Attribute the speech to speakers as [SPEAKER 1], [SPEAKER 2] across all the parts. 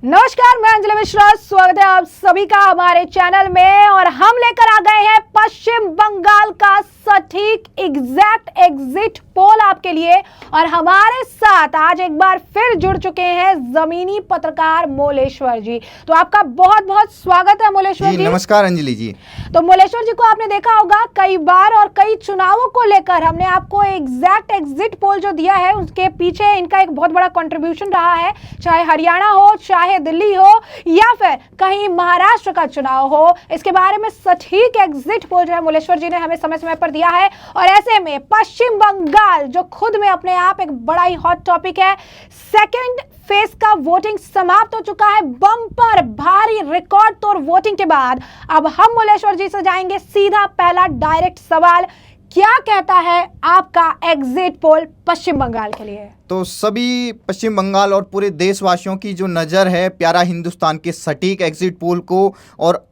[SPEAKER 1] नमस्कार, मैं अंजलि मिश्रा। स्वागत है आप सभी का हमारे चैनल में। और हम लेकर आ गए हैं पश्चिम बंगाल का सटीक एग्जैक्ट एग्जिट पोल आपके लिए। और हमारे साथ आज एक बार फिर जुड़ चुके हैं जमीनी पत्रकार मोलेश्वर जी। तो आपका बहुत बहुत स्वागत है मोलेश्वर जी।
[SPEAKER 2] नमस्कार अंजलि जी।
[SPEAKER 1] तो मोलेश्वर जी को आपने देखा होगा कई बार और कई चुनावों को लेकर हमने आपको एग्जैक्ट एग्जिट पोल जो दिया है उसके पीछे इनका एक बहुत बड़ा कंट्रीब्यूशन रहा है। चाहे हरियाणा हो, चाहे दिल्ली हो, या फिर कहीं महाराष्ट्र का चुनाव हो, इसके बारे में सटीक एग्जिट पोल जो है मोलेश्वर जी ने हमें समय समय पर दिया है। और ऐसे में पश्चिम बंगाल जो खुद में अपने आप एक बड़ा ही हॉट टॉपिक है, सेकेंड फेज का वोटिंग समाप्त हो चुका है। बम्पर भारी रिकॉर्ड तोड़ वोटिंग के बाद अब हम मोलेश्वर जी से जाएंगे सीधा पहला डायरेक्ट सवाल, क्या कहता है आपका एग्जिट पोल पश्चिम बंगाल के लिए?
[SPEAKER 2] तो सभी पश्चिम बंगाल और पूरे देशवासियों की जो नज़र है प्यारा हिंदुस्तान के सटीक एग्जिट पोल को, और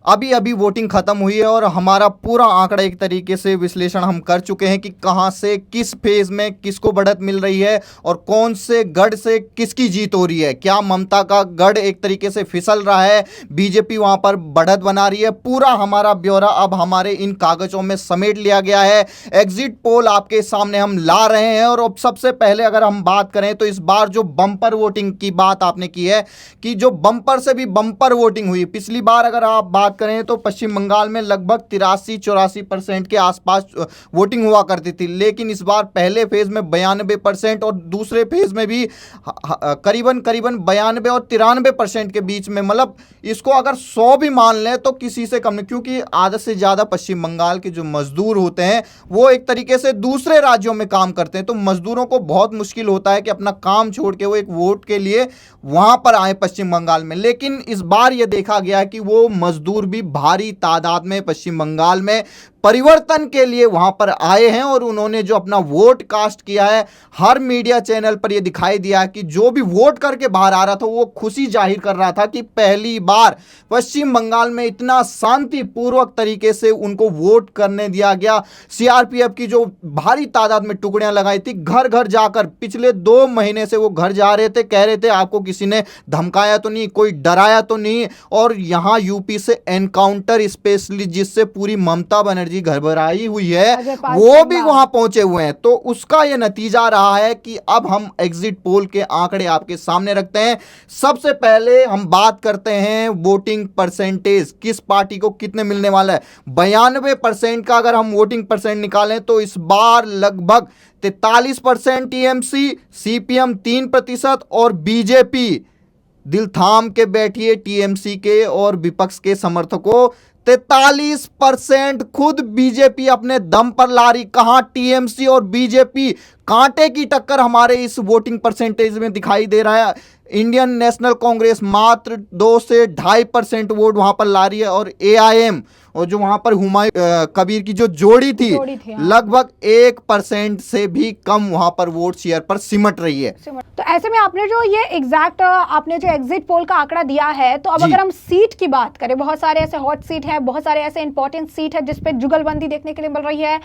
[SPEAKER 2] अभी अभी वोटिंग खत्म हुई है और हमारा पूरा आंकड़ा एक तरीके से विश्लेषण हम कर चुके हैं कि कहां से किस फेज में किसको बढ़त मिल रही है और कौन से गढ़ से किसकी जीत हो रही है। क्या ममता का गढ़ एक तरीके से फिसल रहा है, बीजेपी वहां पर बढ़त बना रही है। पूरा हमारा ब्यौरा अब हमारे इन कागजों में समेट लिया गया है। एग्जिट पोल आपके सामने हम ला रहे हैं। और अब सबसे पहले अगर हम बात करें तो इस बार जो बम्पर वोटिंग की बात आपने की है कि जो बम्पर से भी बम्पर वोटिंग हुई, पिछली बार अगर आप बात करें तो पश्चिम बंगाल में लगभग 83-84% के आसपास वोटिंग हुआ करती थी, लेकिन इस बार पहले फेज में 92% और दूसरे फेज में भी करीबन 92 और 93% के बीच में, मतलब इसको अगर 100 भी मान लें तो किसी से कम नहीं, क्योंकि आधे से ज़्यादा पश्चिम बंगाल के जो मजदूर होते हैं वो एक तरीके से दूसरे राज्यों में काम करते हैं। तो मजदूरों को बहुत मुश्किल होता है कि अपना काम छोड़ के वो एक वोट के लिए वहाँ पर आए पश्चिम बंगाल में। लेकिन इस बार ये देखा गया है कि वो मजदूर भी भारी तादाद में पश्चिम बंगाल में परिवर्तन के लिए वहां पर आए हैं और उन्होंने जो अपना वोट कास्ट किया है, हर मीडिया चैनल पर यह दिखाई दिया कि जो भी वोट करके बाहर आ रहा था वो खुशी जाहिर कर रहा था कि पहली बार पश्चिम बंगाल में इतना शांतिपूर्वक तरीके से उनको वोट करने दिया गया। सीआरपीएफ की जो भारी तादाद में टुकड़ियां लगाई थी, घर घर जाकर पिछले 2 महीने से वो घर जा रहे थे, कह रहे थे आपको किसी ने धमकाया तो नहीं, कोई डराया तो नहीं। और यहां यूपी से एनकाउंटर स्पेशलिस्ट जिससे पूरी ममता बनर्जी घबराई हुई है वो भी वहां पहुंचे हुए हैं। तो उसका यह नतीजा रहा है कि अब हम एग्जिट पोल के आंकड़े आपके सामने रखते हैं। सबसे पहले हम बात करते हैं वोटिंग परसेंटेज, किस पार्टी को कितने मिलने वाला है। 92% का अगर हम वोटिंग परसेंट निकालें तो इस बार लगभग 43% टीएमसी, सीपीएम 3% और बीजेपी, दिल थाम के बैठिए टीएमसी के और विपक्ष के समर्थकों, 43% खुद बीजेपी अपने दम पर ला रही। कहां टीएमसी और बीजेपी कांटे की टक्कर हमारे इस वोटिंग परसेंटेज में दिखाई दे रहा है। इंडियन नेशनल कांग्रेस मात्र 2 से 2.5% वोट वहां पर ला रही है और एआईएम और जो वहां पर हुमायूं कबीर की जो जोड़ी थी लगभग 1% से भी कम वहां पर वोट शेयर पर सिमट रही है।
[SPEAKER 1] तो ऐसे में आपने जो ये एग्जैक्ट आपने जो एग्जिट पोल का आंकड़ा दिया है, तो अब अगर हम सीट की बात करें, बहुत सारे ऐसे हॉट सीट है, बहुत सारे ऐसे इंपॉर्टेंट सीट है जिसपे जुगलबंदी देखने के लिए मिल रही है,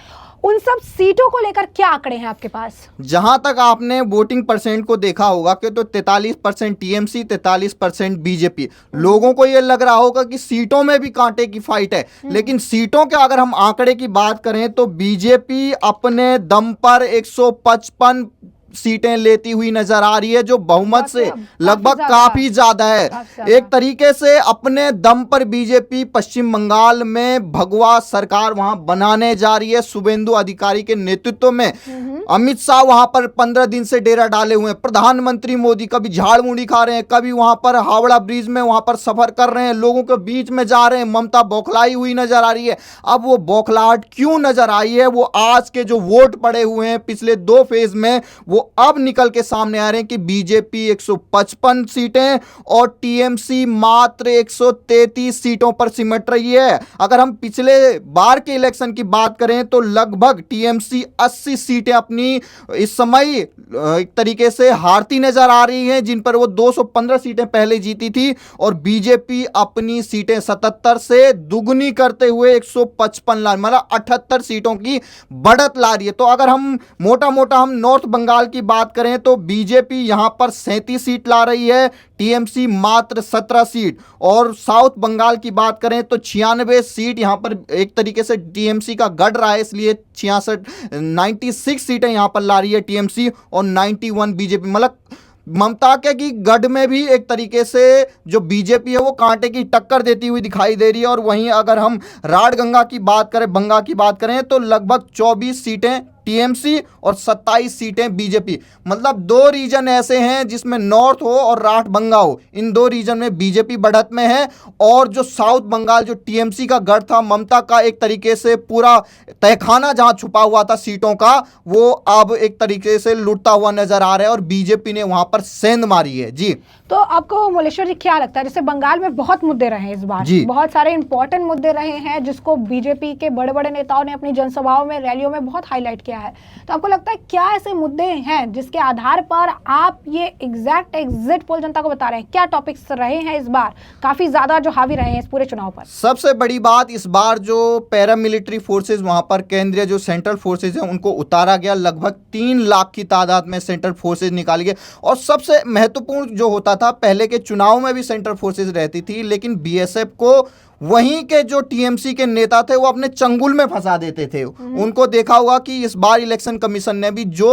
[SPEAKER 1] उन सब सीटों को लेकर क्या आंकड़े हैं आपके पास?
[SPEAKER 2] जहां तक आपने वोटिंग परसेंट को देखा होगा कि तो 43% टीएमसी, 43% बीजेपी। लोगों को यह लग रहा होगा कि सीटों में भी कांटे की फाइट है, लेकिन सीटों के अगर हम आंकड़े की बात करें तो बीजेपी अपने दम पर 155 सीटें लेती हुई नजर आ रही है, जो बहुमत से लगभग काफी ज्यादा है। एक तरीके से अपने दम पर बीजेपी पश्चिम बंगाल में भगवा सरकार वहां बनाने जा रही है। शुभेंदु अधिकारी के नेतृत्व में अमित शाह वहां पर 15 दिन से डेरा डाले हुए हैं। प्रधानमंत्री मोदी कभी झाड़ मुड़ी खा रहे हैं, कभी वहां पर हावड़ा ब्रिज में वहां पर सफर कर रहे हैं, लोगों के बीच में जा रहे हैं। ममता बौखलाई हुई नजर आ रही है। अब वो बौखलाहट क्यों नजर आई है, वो आज के जो वोट पड़े हुए हैं पिछले 2 फेज में वो अब निकल के सामने आ रहे हैं कि बीजेपी 155 सीटें और टीएमसी मात्र 133 सीटों पर सिमट रही है। अगर हम पिछले बार के इलेक्शन की बात करें तो लगभग टीएमसी 80 सीटें अपनी इस समय एक तरीके से हारती नजर आ रही हैं, जिन पर वो 215 सीटें पहले जीती थी, और बीजेपी अपनी सीटें 77 से दुगनी करते हुए 155 ला, मतलब 78 सीटों की बढ़त ला रही है। तो अगर हम मोटा मोटा हम नॉर्थ बंगाल की बात करें तो बीजेपी यहां पर 37 सीट ला रही है, टीएमसी मात्र 17 सीट। और साउथ बंगाल की बात करें तो 96 सीट यहां पर एक तरीके से टीएमसी का गढ़ रहा है, इसलिए 96 सीटें यहां पर ला रही है टीएमसी और 91 बीजेपी। मतलब ममता के की गढ़ में भी एक तरीके से जो बीजेपी है वो कांटे की टक्कर देती हुई दिखाई दे रही है। और वहीं अगर हम राडगंगा की बात करें, बंगा की बात करें तो लगभग 24 सीटें टीएमसी और 27 सीटें बीजेपी। मतलब दो रीजन ऐसे हैं जिसमें नॉर्थ हो और राठ बंगा हो, इन दो रीजन में बीजेपी बढ़त में है। और जो साउथ बंगाल जो टीएमसी का गढ़ था, ममता का एक तरीके से पूरा तहखाना जहां छुपा हुआ था सीटों का, वो अब एक तरीके से लुटता हुआ नजर आ रहा है और बीजेपी ने वहां पर सेंध मारी है। जी
[SPEAKER 1] तो आपको मुलेश्वर जी क्या लगता है, जैसे बंगाल में बहुत मुद्दे रहे हैं इस बार, बहुत सारे इंपॉर्टेंट मुद्दे रहे हैं जिसको बीजेपी के बड़े बड़े नेताओं ने अपनी जनसभाओं में, रैलियों में बहुत हाईलाइट किया है, तो आपको लगता है क्या ऐसे मुद्दे हैं जिसके आधार पर आप ये एग्जैक्ट एग्जिट पोल जनता को बता रहे हैं, क्या टॉपिक्स रहे हैं इस बार काफी ज्यादा जो हावी रहे हैं इस पूरे चुनाव पर?
[SPEAKER 2] सबसे बड़ी बात इस बार जो पैरामिलिट्री फोर्सेज वहां पर केंद्रीय जो सेंट्रल फोर्सेज हैं उनको उतारा गया, लगभग 3 लाख की तादाद में सेंट्रल फोर्सेज निकाली गए। और सबसे महत्वपूर्ण जो होता था, पहले के चुनाव में भी सेंट्रल फोर्सेज रहती थी, लेकिन बीएसएफ को वहीं के जो टीएमसी के नेता थे वो अपने चंगुल में फंसा देते थे। उनको देखा होगा कि इस बार इलेक्शन कमीशन ने भी जो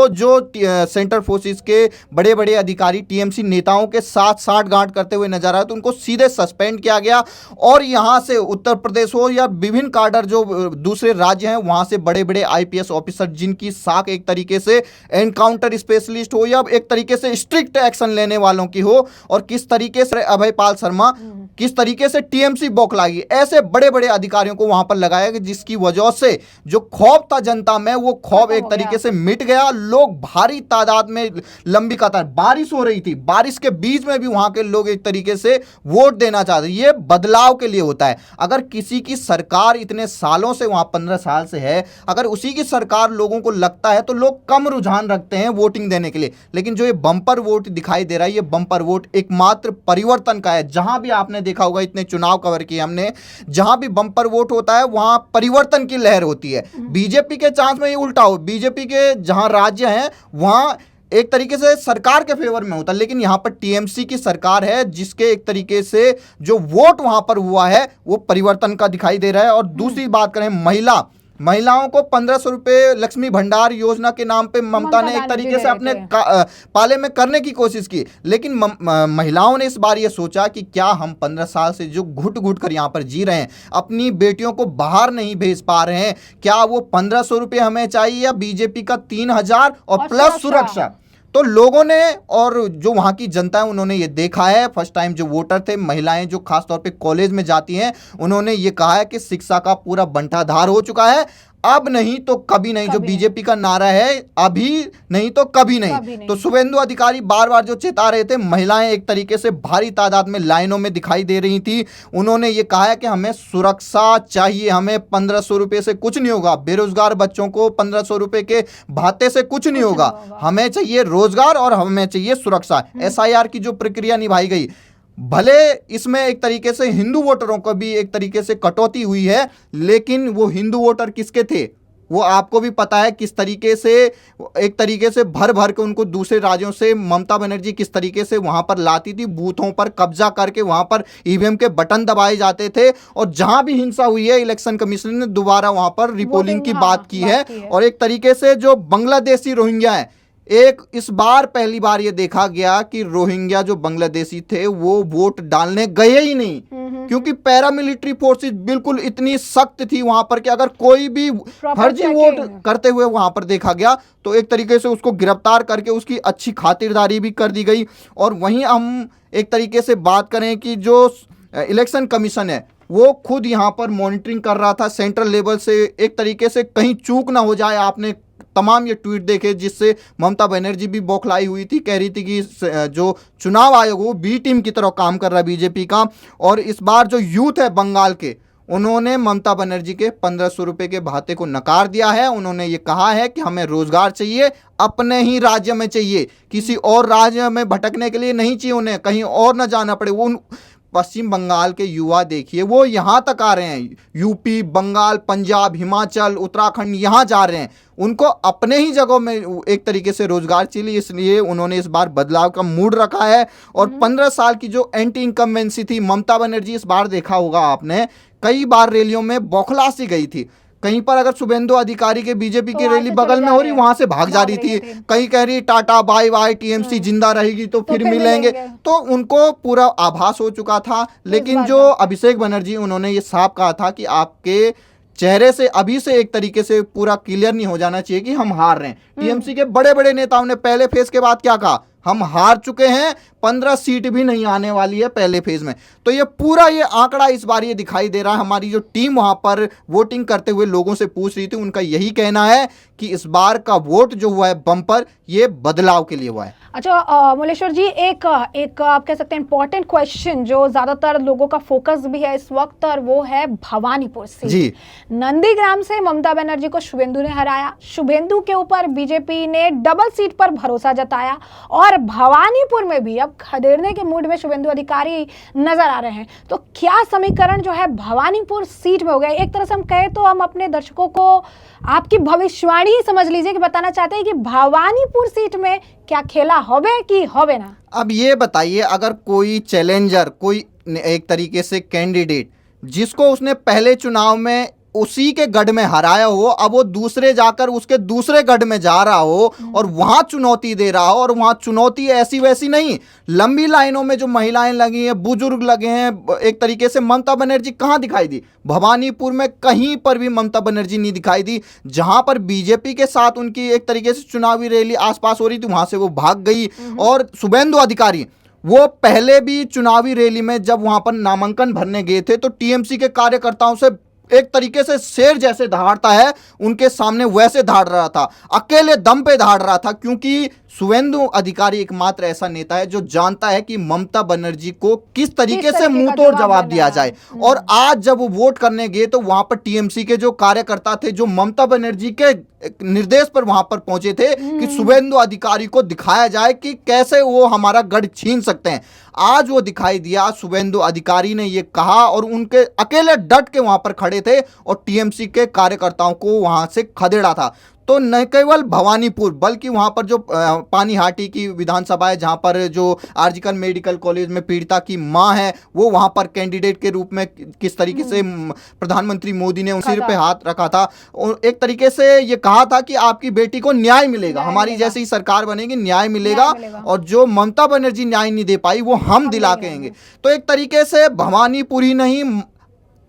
[SPEAKER 2] सेंट्रल फोर्सेस के बड़े बड़े अधिकारी टीएमसी नेताओं के साथ साठगांठ करते हुए नजर आए तो उनको सीधे सस्पेंड किया गया। और यहां से उत्तर प्रदेश हो या विभिन्न काडर जो दूसरे राज्य हैं, वहां से बड़े बड़े आईपीएस ऑफिसर जिनकी साख एक तरीके से एनकाउंटर स्पेशलिस्ट हो या एक तरीके से स्ट्रिक्ट एक्शन लेने वालों की हो, और किस तरीके से अभयपाल शर्मा किस तरीके से टीएमसी बौखलागी, ऐसे बड़े बड़े अधिकारियों को वहां पर लगाया गया, जिसकी वजह से जो खौफ था जनता में वो खौफ एक तरीके से मिट गया। लोग भारी तादाद में, लंबी कतार, बारिश हो रही थी, बारिश के बीच में भी वहां के लोग एक तरीके से वोट देना चाहते। ये बदलाव के लिए होता है। अगर किसी की सरकार इतने सालों से वहां 15 साल से है, अगर उसी की सरकार लोगों को लगता है तो लोग कम रुझान रखते हैं वोटिंग देने के लिए। लेकिन जो ये बम्पर वोट दिखाई दे रहा है, ये बम्पर वोट एकमात्र परिवर्तन का है। जहां भी आपने देखा होगा, इतने चुनाव कवर किए हमने, जहां भी बम्पर वोट होता है वहां परिवर्तन की लहर होती है। बीजेपी के चांस में ये उल्टा हो, बीजेपी के जहां राज्य हैं वहां एक तरीके से सरकार के फेवर में होता है, लेकिन यहां पर टीएमसी की सरकार है जिसके एक तरीके से जो वोट वहां पर हुआ है वो परिवर्तन का दिखाई दे रहा है। और दूसरी बात करें, महिलाओं को 1500 रुपए लक्ष्मी भंडार योजना के नाम पे ममता ने एक तरीके से अपने पाले में करने की कोशिश की, लेकिन महिलाओं ने इस बार ये सोचा कि क्या हम 15 साल से जो घुट घुट कर यहाँ पर जी रहे हैं, अपनी बेटियों को बाहर नहीं भेज पा रहे हैं, क्या वो 1500 रुपये हमें चाहिए या बीजेपी का 3000 और प्लस सुरक्षा? तो लोगों ने और जो वहाँ की जनता है उन्होंने ये देखा है। फर्स्ट टाइम जो वोटर थे, महिलाएं जो खास तौर पे कॉलेज में जाती हैं, उन्होंने ये कहा है कि शिक्षा का पूरा बंटाधार हो चुका है, अब नहीं तो कभी नहीं। जो बीजेपी का नारा है, अभी नहीं तो कभी नहीं। तो शुभेंदु अधिकारी बार बार जो चेता रहे थे, महिलाएं एक तरीके से भारी तादाद में लाइनों में दिखाई दे रही थी। उन्होंने ये कहा है कि हमें सुरक्षा चाहिए, हमें 1500 रुपये से कुछ नहीं होगा, बेरोजगार बच्चों को 1500 रुपये के भाते से कुछ नहीं होगा, हमें चाहिए रोजगार और हमें चाहिए सुरक्षा। एसआईआर की जो प्रक्रिया निभाई गई, भले इसमें एक तरीके से हिंदू वोटरों को भी एक तरीके से कटौती हुई है, लेकिन वो हिंदू वोटर किसके थे वो आपको भी पता है, किस तरीके से एक तरीके से भर भर के उनको दूसरे राज्यों से ममता बनर्जी किस तरीके से वहां पर लाती थी, बूथों पर कब्जा करके वहां पर ईवीएम के बटन दबाए जाते थे। और जहां भी हिंसा हुई है, इलेक्शन कमीशन ने दोबारा वहां पर रिपोलिंग की बात की है। और एक तरीके से जो बांग्लादेशी रोहिंग्या है, एक इस बार पहली बार ये देखा गया कि रोहिंग्या जो बांग्लादेशी थे वो वोट डालने गए ही नहीं, क्योंकि पैरामिलिट्री फोर्सेस बिल्कुल इतनी सख्त थी वहां पर कि अगर कोई भी फर्जी वोट करते हुए वहां पर देखा गया तो एक तरीके से उसको गिरफ्तार करके उसकी अच्छी खातिरदारी भी कर दी गई। और वहीं हम एक तरीके से बात करें कि जो इलेक्शन कमीशन है वो खुद यहाँ पर मॉनिटरिंग कर रहा था सेंट्रल लेवल से, एक तरीके से कहीं चूक ना हो जाए। आपने तमाम ये ट्वीट देखे जिससे ममता बनर्जी भी बौखलाई हुई थी, कह रही थी कि जो चुनाव आयोग वो बी टीम की तरह काम कर रहा है बीजेपी का। और इस बार जो यूथ है बंगाल के, उन्होंने ममता बनर्जी के 1500 रुपये के भाते को नकार दिया है। उन्होंने ये कहा है कि हमें रोजगार चाहिए, अपने ही राज्य में चाहिए, किसी और राज्य में भटकने के लिए नहीं चाहिए, उन्हें कहीं और न जाना पड़े। वो पश्चिम बंगाल के युवा देखिए, वो यहाँ तक आ रहे हैं, यूपी, बंगाल, पंजाब, हिमाचल, उत्तराखंड, यहाँ जा रहे हैं। उनको अपने ही जगहों में एक तरीके से रोजगार चाहिए, इसलिए उन्होंने इस बार बदलाव का मूड रखा है। और 15 साल की जो एंटी इनकम्बेंसी थी ममता बनर्जी, इस बार देखा होगा आपने, कई बार रैलियों में बौखला सी गई थी। कहीं पर अगर शुभेंदु अधिकारी के बीजेपी की रैली बगल में हो रही, वहां से भाग जा रही थी। कहीं कह रही टाटा बाय बाय, टीएमसी जिंदा रहेगी तो फिर मिलेंगे। तो उनको पूरा आभास हो चुका था। लेकिन जो अभिषेक बनर्जी, उन्होंने ये साफ कहा था कि आपके चेहरे से अभी से एक तरीके से पूरा क्लियर नहीं हो जाना चाहिए कि हम हार रहे हैं। टीएमसी के बड़े बड़े नेताओं ने पहले फेज के बाद क्या कहा, हम हार चुके हैं, 15 सीट भी नहीं आने वाली है पहले फेज में। तो ये पूरा ये आंकड़ा इस बार ये दिखाई दे रहा है। हमारी जो टीम वहां पर वोटिंग करते हुए लोगों से पूछ रही थी, उनका यही कहना है कि इस बार का वोट जो हुआ है बम्पर, ये बदलाव के लिए हुआ है।
[SPEAKER 1] अच्छा मुलेश्वर जी, एक आप कह सकते हैं इंपॉर्टेंट क्वेश्चन जो ज्यादातर लोगों का फोकस भी है इस वक्त, और वो है भवानीपुर सीट। जी, नंदीग्राम से ममता बनर्जी को शुभेंदु ने हराया, शुभेंदु के ऊपर बीजेपी ने डबल सीट पर भरोसा जताया, और भवानीपुर में भी अब खदेड़ने के मूड में शुभेंदु अधिकारी नजर आ रहे हैं। तो क्या समीकरण जो है भवानीपुर सीट में हो गया? एक तरह से हम कहें तो हम अपने दर्शकों को आपकी भविष्यवाणी ही समझ लीजिए कि बताना चाहते हैं कि भवानीपुर सीट में क्या खेला होवे कि होवे ना।
[SPEAKER 2] अब ये बताइए, अगर कोई चैलेंजर, कोई एक तरीके से कैंडिडेट जिसको उसने पहले चुनाव में उसी के गढ़ में हराया हो, अब वो दूसरे जाकर उसके दूसरे गढ़ में जा रहा हो और वहां चुनौती दे रहा हो, और वहां चुनौती ऐसी वैसी नहीं, लंबी लाइनों में जो महिलाएं लगी हैं, बुजुर्ग लगे हैं, एक तरीके से ममता बनर्जी कहां दिखाई दी? भवानीपुर में कहीं पर भी ममता बनर्जी नहीं दिखाई दी। जहां पर बीजेपी के साथ उनकी एक तरीके से चुनावी रैली आसपास हो रही थी, वहां से वो भाग गई। और शुभेंदु अधिकारी, वो पहले भी चुनावी रैली में जब वहां पर नामांकन भरने गए थे तो टीएमसी के कार्यकर्ताओं से एक तरीके से शेर जैसे दहाड़ता है, उनके सामने वैसे दहाड़ रहा था, अकेले दम पे दहाड़ रहा था। क्योंकि शुभेंदु अधिकारी एकमात्र ऐसा नेता है जो जानता है कि ममता बनर्जी को किस तरीके से मुंह तोड़ जवाब दिया जाए। और आज जब वो वोट करने गए तो वहां पर टीएमसी के जो कार्यकर्ता थे, जो ममता बनर्जी के निर्देश पर वहां पर पहुंचे थे कि शुभेंदु अधिकारी को दिखाया जाए कि कैसे वो हमारा गढ़ छीन सकते हैं। आज वो दिखाई दिया, शुभेंदु अधिकारी ने ये कहा और उनके अकेले डट के वहां पर खड़े थे और टीएमसी के कार्यकर्ताओं को वहां से खदेड़ा था। तो न केवल भवानीपुर बल्कि वहां पर जो पानीहाटी की विधानसभा है, जहां पर जो आरजीकर मेडिकल कॉलेज में पीड़िता की मां है, वो वहां पर कैंडिडेट के रूप में किस तरीके से प्रधानमंत्री मोदी ने उनके सिर पे हाथ रखा था और एक तरीके से ये कहा था कि आपकी बेटी को न्याय मिलेगा, हमारी जैसे ही सरकार बनेगी न्याय मिलेगा, और जो ममता बनर्जी न्याय नहीं दे पाई वो हम दिला के आएंगे। तो एक तरीके से भवानीपुर ही नहीं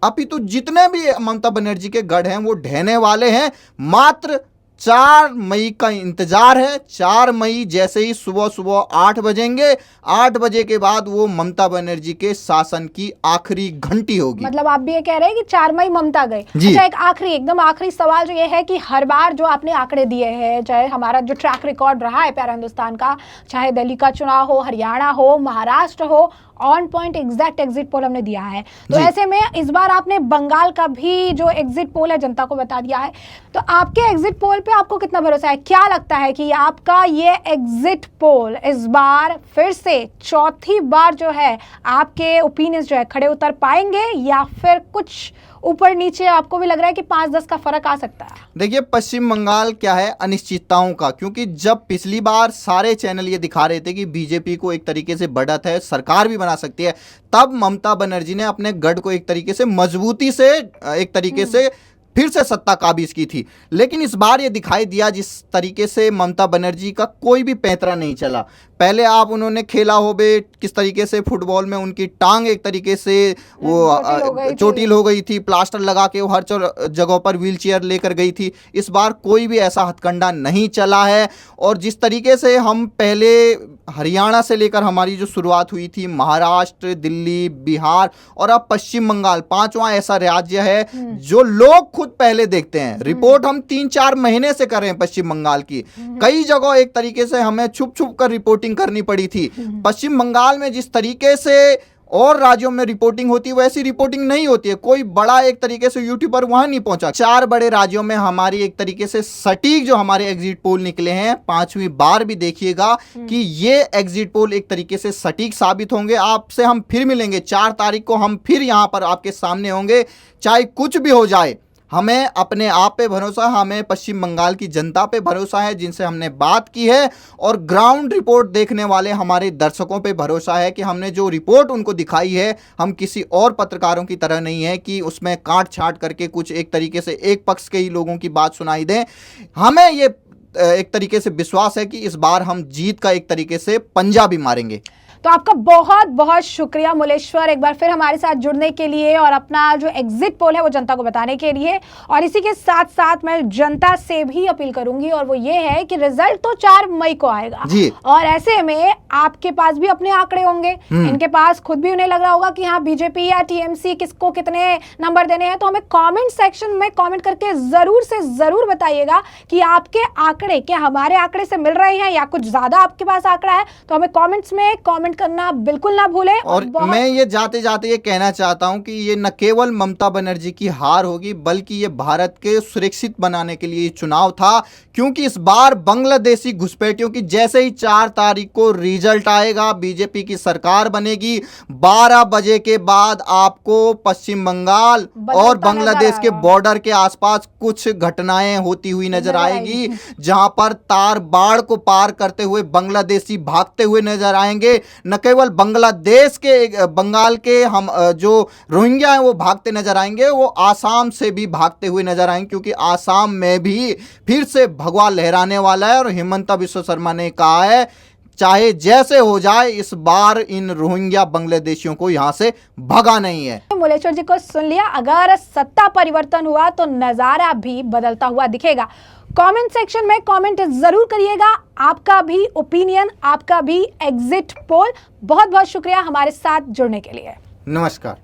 [SPEAKER 2] अपितु जितने भी ममता बनर्जी के गढ़ हैं वो ढहने वाले हैं। मात्र 4 मई का इंतजार है। 4 मई जैसे ही सुबह सुबह 8 बजेंगे, 8 बजे के बाद वो ममता बनर्जी के शासन की आखिरी घंटी होगी।
[SPEAKER 1] मतलब आप भी ये कह रहे हैं कि 4 मई ममता गए। अच्छा, एक एकदम आखिरी सवाल जो ये है कि हर बार जो आपने आंकड़े दिए हैं, चाहे हमारा जो ट्रैक रिकॉर्ड रहा है प्यारा हिंदुस्तान का, चाहे दिल्ली का चुनाव हो, हरियाणा हो, महाराष्ट्र हो, on point exact exit poll हमने दिया है। तो ऐसे में इस बार आपने बंगाल का भी जो एग्जिट पोल है जनता को बता दिया है। तो आपके एग्जिट पोल पे आपको कितना भरोसा है? क्या लगता है कि आपका ये एग्जिट पोल इस बार फिर से चौथी बार जो है आपके ओपिनियंस जो है खड़े उतर पाएंगे, या फिर कुछ ऊपर नीचे आपको भी लग रहा है कि 5-10 का फर्क आ सकता है?
[SPEAKER 2] देखिए, पश्चिम बंगाल क्या है, अनिश्चितताओं का, क्योंकि जब पिछली बार सारे चैनल ये दिखा रहे थे कि बीजेपी को एक तरीके से बढ़त है, सरकार भी बना सकती है, तब ममता बनर्जी ने अपने गढ़ को एक तरीके से मजबूती से एक तरीके से फिर से सत्ता काबिज की थी। लेकिन इस बार ये दिखाई दिया जिस तरीके से ममता बनर्जी का कोई भी पैंतरा नहीं चला। पहले आप उन्होंने खेला हो बे किस तरीके से फुटबॉल में उनकी टांग एक तरीके से वो चोटिल हो गई थी, प्लास्टर लगा के वो हर जगह पर व्हील चेयर लेकर गई थी। इस बार कोई भी ऐसा हथकंडा नहीं चला है। और जिस तरीके से हम पहले हरियाणा से लेकर हमारी जो शुरुआत हुई थी, महाराष्ट्र, दिल्ली, बिहार और अब पश्चिम बंगाल, 5वां ऐसा राज्य है जो लोग खुद पहले देखते हैं। रिपोर्ट हम 3-4 महीने से कर रहे हैं पश्चिम बंगाल की। कई जगह एक तरीके से हमें छुप छुप कर रिपोर्टिंग करनी पड़ी थी। पश्चिम बंगाल में जिस तरीके से और राज्यों में रिपोर्टिंग होती है वैसी रिपोर्टिंग नहीं होती है। कोई बड़ा एक तरीके से यूट्यूबर वहां नहीं पहुंचा। 4 बड़े राज्यों में हमारी एक तरीके से सटीक जो हमारे एग्जिट पोल निकले हैं, 5वीं बार भी देखिएगा कि ये एग्जिट पोल एक तरीके से सटीक साबित होंगे। आपसे हम फिर मिलेंगे 4 तारीख को, हम फिर यहां पर आपके सामने होंगे। चाहे कुछ भी हो जाए, हमें अपने आप पे भरोसा, हमें पश्चिम बंगाल की जनता पे भरोसा है जिनसे हमने बात की है, और ग्राउंड रिपोर्ट देखने वाले हमारे दर्शकों पे भरोसा है कि हमने जो रिपोर्ट उनको दिखाई है, हम किसी और पत्रकारों की तरह नहीं है कि उसमें काट छाट करके कुछ एक तरीके से एक पक्ष के ही लोगों की बात सुनाई दें। हमें ये एक तरीके से विश्वास है कि इस बार हम जीत का एक तरीके से पंजा भी मारेंगे।
[SPEAKER 1] तो आपका बहुत बहुत शुक्रिया मुलेश्वर, एक बार फिर हमारे साथ जुड़ने के लिए और अपना जो एग्जिट पोल है वो जनता को बताने के लिए। और इसी के साथ साथ मैं जनता से भी अपील करूंगी, और वो ये है कि रिजल्ट तो 4 मई को आएगा जी। और ऐसे में आपके पास भी अपने आंकड़े होंगे, इनके पास खुद भी उन्हें लग रहा होगा कि हाँ बीजेपी या टीएमसी किसको कितने नंबर देने हैं। तो हमें कॉमेंट सेक्शन में कॉमेंट करके जरूर से जरूर बताइएगा कि आपके आंकड़े क्या हमारे आंकड़े से मिल रहे हैं या कुछ ज्यादा आपके पास आंकड़ा है। तो हमें कॉमेंट्स में कमेंट करना बिल्कुल ना भूलें।
[SPEAKER 2] और मैं ये जाते जाते ये कहना चाहता हूं कि ये न केवल ममता बनर्जी की हार होगी, बल्कि ये भारत के सुरक्षित बनाने के लिए चुनाव था, क्योंकि इस बार बांग्लादेशी घुसपैठियों की जैसे ही 4 तारीख को रिजल्ट आएगा, बीजेपी की सरकार बनेगी, 12 बजे के बाद आपको पश्चिम बंगाल और बांग्लादेश के बॉर्डर के आसपास कुछ घटनाएं होती हुई नजर आएगी, जहां पर तार बाढ़ को पार करते हुए बांग्लादेशी भागते हुए नजर आएंगे। न केवल बांग्लादेश के, बंगाल के हम जो रोहिंग्या हैं वो भागते नजर आएंगे, वो आसाम से भी भागते हुए नजर आएंगे, क्योंकि आसाम में भी फिर से भगवा लहराने वाला है। और हिमंता बिस्वा शर्मा ने कहा है चाहे जैसे हो जाए, इस बार इन रोहिंग्या बांग्लादेशियों को यहां से भगा नहीं है।
[SPEAKER 1] मुलेश्वर जी को सुन लिया, अगर सत्ता परिवर्तन हुआ तो नजारा भी बदलता हुआ दिखेगा। कमेंट सेक्शन में कमेंट जरूर करिएगा, आपका भी ओपिनियन, आपका भी एग्जिट पोल। बहुत बहुत शुक्रिया हमारे साथ जुड़ने के लिए।
[SPEAKER 2] नमस्कार।